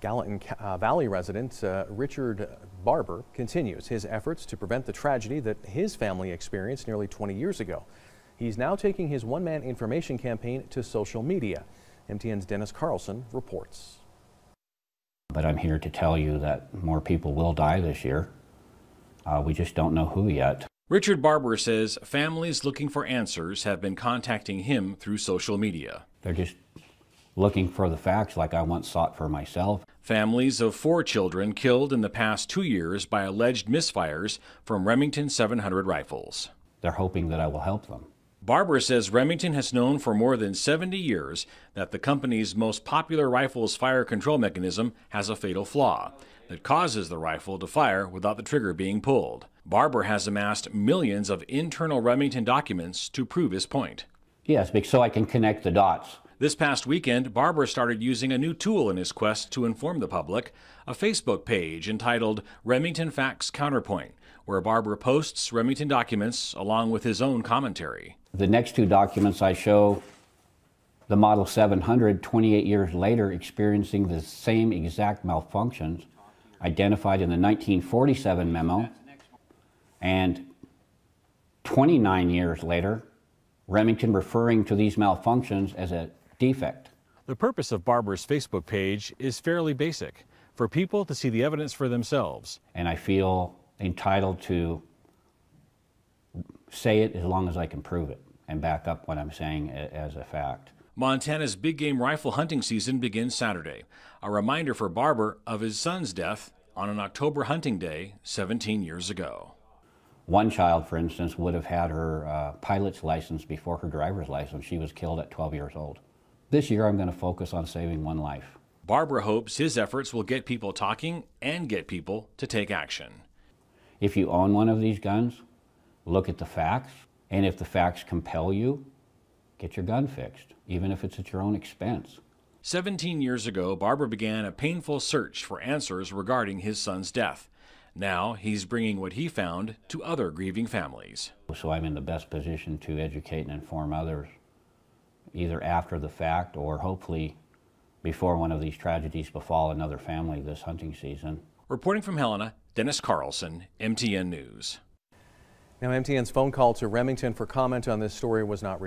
Gallatin Valley resident Richard Barber continues his efforts to prevent the tragedy that his family experienced nearly 20 years ago. He's now taking his one-man information campaign to social media. MTN's Dennis Carlson reports. But I'm here to tell you that more people will die this year. We just don't know who yet. Richard Barber says families looking for answers have been contacting him through social media. They're just looking for the facts like I once sought for myself. Families of 4 children killed in the past 2 years by alleged misfires from Remington 700 rifles. They're hoping that I will help them. Barber says Remington has known for more than 70 years that the company's most popular rifle's fire control mechanism has a fatal flaw that causes the rifle to fire without the trigger being pulled. Barber has amassed millions of internal Remington documents to prove his point. Yes, so I can connect the dots. This past weekend, Barber started using a new tool in his quest to inform the public, a Facebook page entitled Remington Facts Counterpoint, where Barber posts Remington documents along with his own commentary. The next 2 documents I show the Model 700 28 years later experiencing the same exact malfunctions identified in the 1947 memo, and 29 years later, Remington referring to these malfunctions as a defect. The purpose of Barber's Facebook page is fairly basic, for people to see the evidence for themselves. And I feel entitled to say it as long as I can prove it and back up what I'm saying as a fact. Montana's big game rifle hunting season begins Saturday, a reminder for Barber of his son's death on an October hunting day 17 years ago. One child, for instance, would have had her pilot's license before her driver's license. She was killed at 12 years old. This year I'm going to focus on saving one life. Barber hopes his efforts will get people talking and get people to take action. If you own one of these guns, look at the facts, and if the facts compel you, get your gun fixed, even if it's at your own expense. 17 years ago, Barber began a painful search for answers regarding his son's death. Now he's bringing what he found to other grieving families. So I'm in the best position to educate and inform others, either after the fact or hopefully before one of these tragedies befall another family this hunting season. Reporting from Helena, Dennis Carlson, MTN News. Now, MTN's phone call to Remington for comment on this story was not